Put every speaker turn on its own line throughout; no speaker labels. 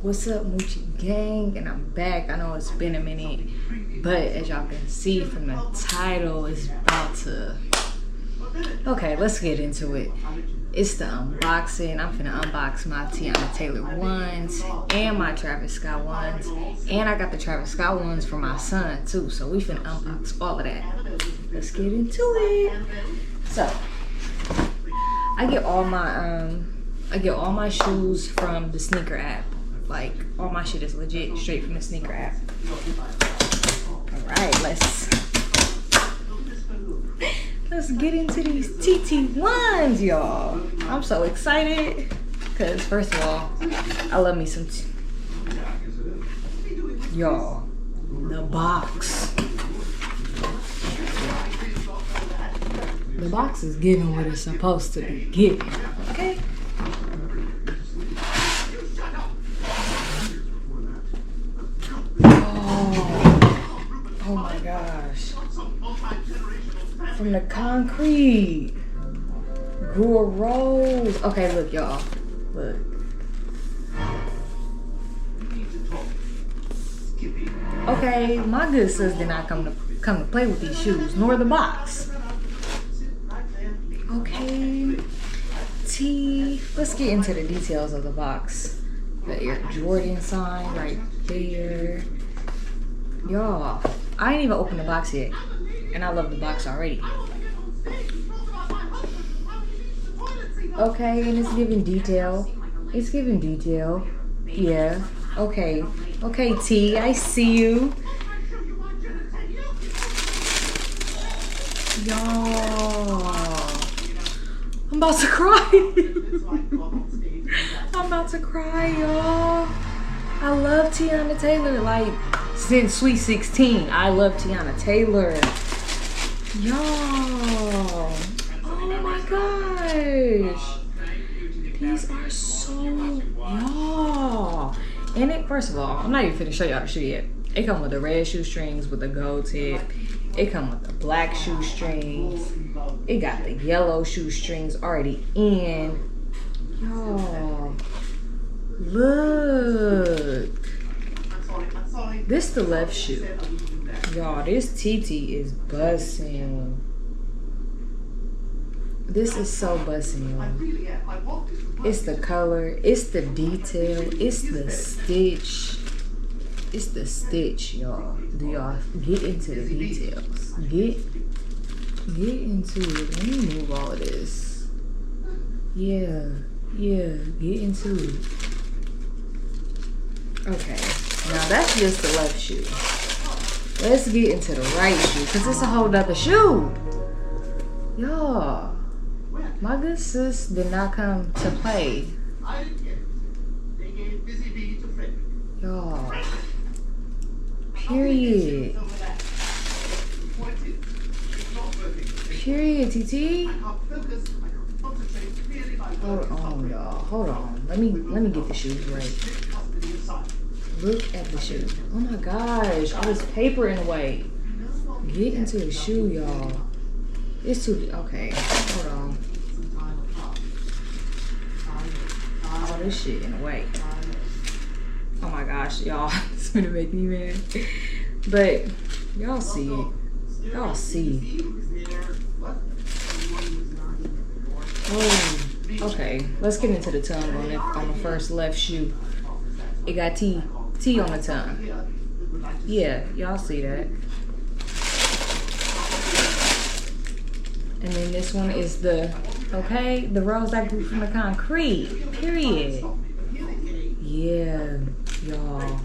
What's up, Moochie Gang? And I'm back. I know it's been a minute, but as y'all can see from the title, it's about to... Okay, let's get into it. It's the unboxing. I'm finna unbox my Teyana Taylor ones and my Travis Scott ones. And I got the Travis Scott ones for my son too. So we finna unbox all of that. Let's get into it. So, I get all my shoes from the sneaker app. Like, all my shit is legit straight from the sneaker app. Alright, let's get into these TT1s, y'all. I'm so excited. Because, first of all, I love me some... Y'all, the box. The box is giving what it's supposed to be giving, okay? Oh my gosh. From the concrete. Grew a rose. Okay, look, y'all. Look. Okay, my good sis did not come to play with these shoes, nor the box. Okay. Let's get into the details of the box. The Air Jordan sign right there. Y'all, I ain't even opened the box yet, and I love the box already. Okay, and it's giving detail. It's giving detail. Yeah. Okay. Okay, T, I see you. Y'all, I'm about to cry. I'm about to cry, y'all. I love Teyana Taylor. Like, since Sweet 16, I love Teyana Taylor. Y'all. Oh my gosh. These are so, y'all. And it, first of all, I'm not even finna show y'all the shoe yet. It come with the red shoestrings with the gold tip. It come with the black shoestrings. It got the yellow shoestrings already in. Y'all, look. This the left shoe. Y'all, this TT is bussin'. This is so bussin', y'all. It's the color, it's the detail, it's the stitch. It's the stitch, y'all. Do y'all get into the details? Get into it. Let me move all of this. Yeah, get into it. Okay, now that's just the left shoe. Let's get into the right shoe, because it's a whole nother shoe. Y'all, my good sis did not come to play. Y'all, period. Period, TT. Hold on, y'all. Hold on. Let me get the shoes right. Look at the shoe. Oh my gosh, all this paper in the way. Get into the shoe, y'all. It's too, okay, hold on. All this shit in the way. Oh my gosh, y'all, it's gonna make me mad. But y'all see it. Y'all see. Oh, okay, let's get into the tongue on the first left shoe. It got T on the tongue. Yeah, y'all see that. And then this one is the rose that grew from the concrete. Period. Yeah, y'all.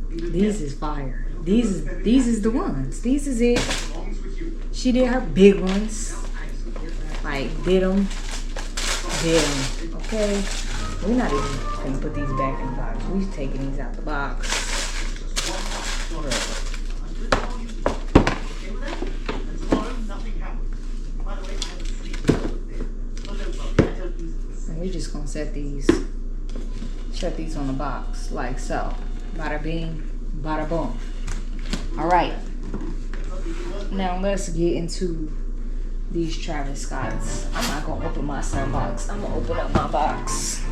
These is fire. These is the ones. These is it. She did her big ones. Like, did them. Okay? We're not even gonna put these back in the box. We're taking these out the box. And we're just gonna set these on the box like so. Bada bing, bada boom. Alright. Now let's get into these Travis Scotts. I'm not gonna open my son box. I'm gonna open up my box.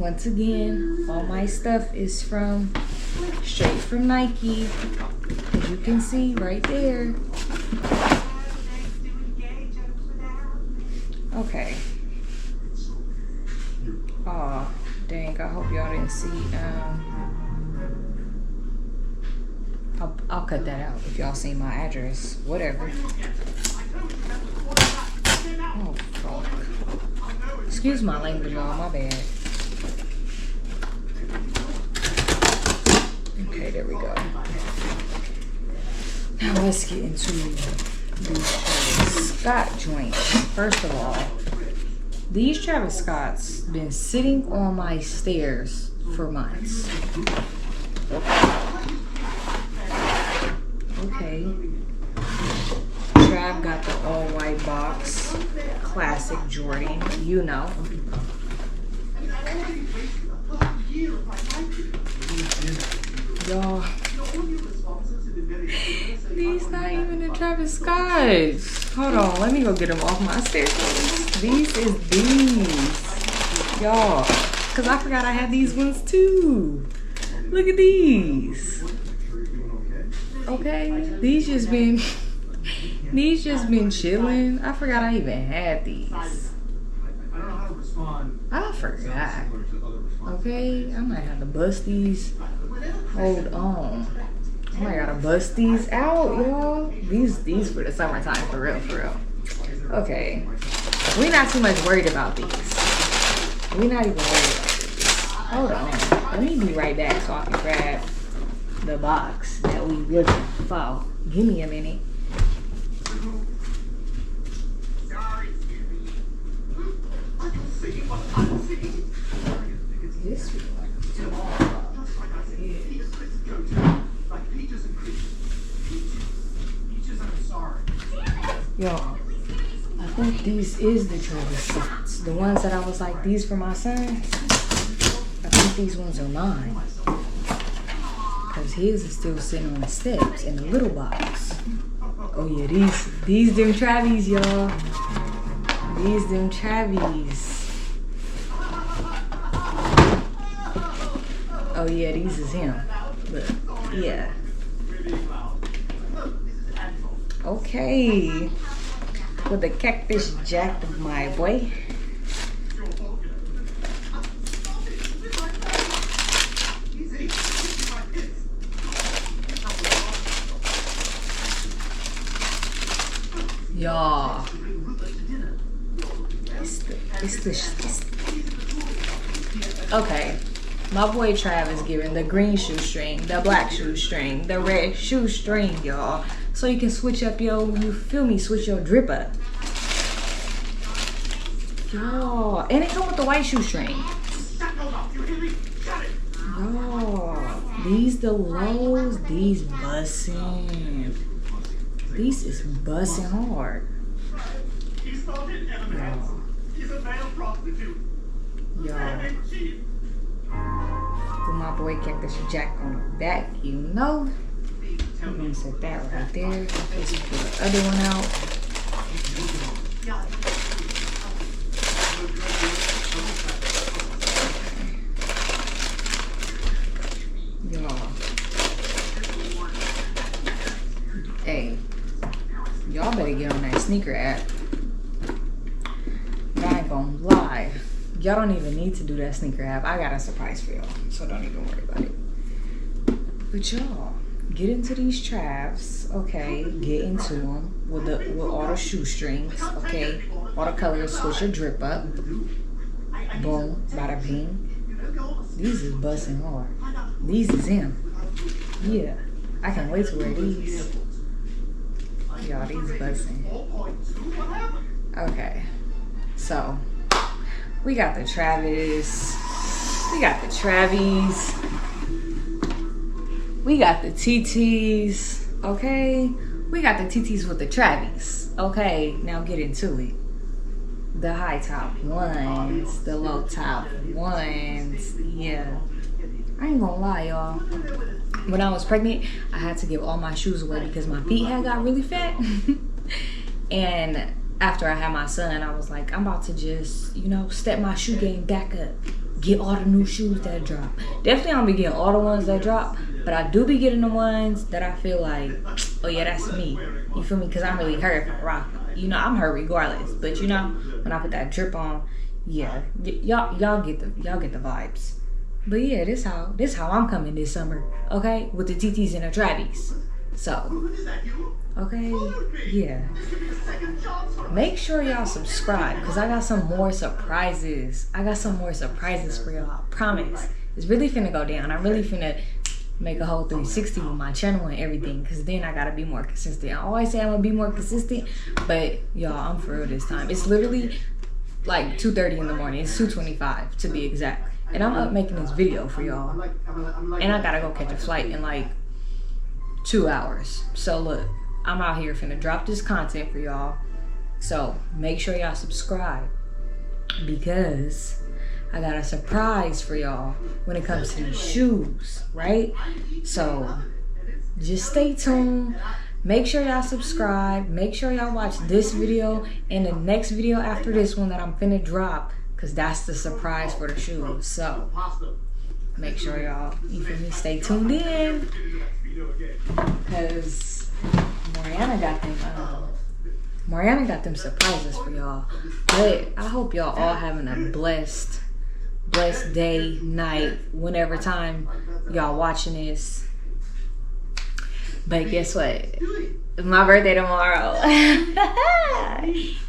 Once again, all my stuff is straight from Nike. As you can see right there. Okay. Oh, dang, I hope y'all didn't see. I'll cut that out if y'all see my address. Whatever. Oh, fuck. Excuse my language, y'all. My bad. Okay, there we go. Now let's get into these Scott joints. First of all, these Travis Scotts been sitting on my stairs for months. Okay. Trav got the all-white box. Classic Jordan, you know. Y'all. These not even the Travis Scotts. Hold on, let me go get them off my staircase. These is these. Y'all. Because I forgot I had these ones too. Look at these. Okay, these just been chilling. I forgot I even had these. I forgot. Okay, I might have to bust these. Hold on. I might gotta bust these out, y'all. These for the summertime, for real, for real. Okay, we not too much worried about these. We not even worried about these. Hold on. Let me be right back so I can grab the box that we looking for. Give me a minute. This yo, I think these is the Travis Scotts. The ones that I was like, these for my son. I think these ones are mine. Because his is still sitting on the steps in the little box. Oh yeah, these them Travis, y'all. These them Travis. Oh yeah, these is him. Look, yeah. Okay. With the cactus jack, my boy. Y'all. Okay. My boy Trav is giving the green shoestring, the black shoestring, the red shoestring, y'all. So you can switch up you feel me, switch your drip up. Y'all. And it come with the white shoestring. Y'all. These the lows, these bussin'. These is bussin' hard. Y'all. With my boy Cactus Jack on the back, you know. I'm gonna set that right there. In case you put the other one out. Y'all. Hey. Y'all better get on that sneaker app. But I ain't gonna lie. Y'all don't even need to do that sneaker app. I got a surprise for y'all. So don't even worry about it. But y'all. Get into these Travs, okay? Get into them with all the shoestrings, okay? All the colors, switch your drip up. Boom, bada bing. These is busting hard. These is him. Yeah, I can't wait to wear these. Y'all, these busting. Okay, so we got the Travis. We got the Travis. We got the TTs, okay? We got the TTs with the Travis, okay? Now get into it. The high top ones, the low top ones, yeah. I ain't gonna lie, y'all. When I was pregnant, I had to give all my shoes away because my feet had got really fat. And after I had my son, I was like, I'm about to just, step my shoe game back up. get all the new shoes that drop. Definitely I don't be getting all the ones that drop, but I do be getting the ones that I feel like, oh yeah, that's me. You feel me? Because I'm really hurt if I rock. You know, I'm hurt regardless. But you know, when I put that drip on, yeah, y'all get the vibes. But yeah, this how I'm coming this summer, okay? With the TTs and the Travis. So, okay, yeah. Make sure y'all subscribe, because I got some more surprises. I got some more surprises for y'all, I promise. It's really finna go down. I'm really finna make a whole 360 with my channel and everything, because then I gotta be more consistent. I always say I'm gonna be more consistent, but y'all, I'm for real this time. It's literally like 2:30 in the morning. It's 2:25 to be exact. And I'm up making this video for y'all. And I gotta go catch a flight in like 2 hours. So look, I'm out here finna drop this content for y'all. So make sure y'all subscribe, because I got a surprise for y'all when it comes to these shoes, right? So just stay tuned. Make sure y'all subscribe. Make sure y'all watch this video and the next video after this one that I'm finna drop, because that's the surprise for the shoes. So make sure y'all, you feel me, stay tuned in, because Mariana got them surprises for y'all. But I hope y'all all having a blessed day, night, whenever time y'all watching this. But guess what? It's my birthday tomorrow.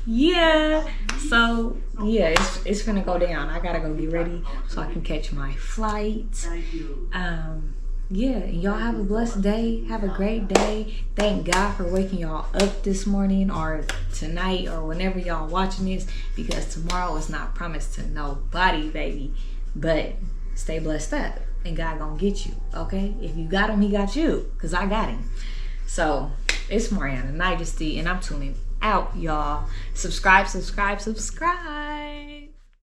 Yeah. So yeah, it's finna go down. I gotta go get ready so I can catch my flight. Yeah, and y'all have a blessed day. Have a great day. Thank God for waking y'all up this morning or tonight or whenever y'all watching this, because tomorrow is not promised to nobody, baby. But stay blessed up and God gonna get you, okay? If you got him, he got you, because I got him. So it's Mariana Majesty, and I'm tuning out, y'all. Subscribe.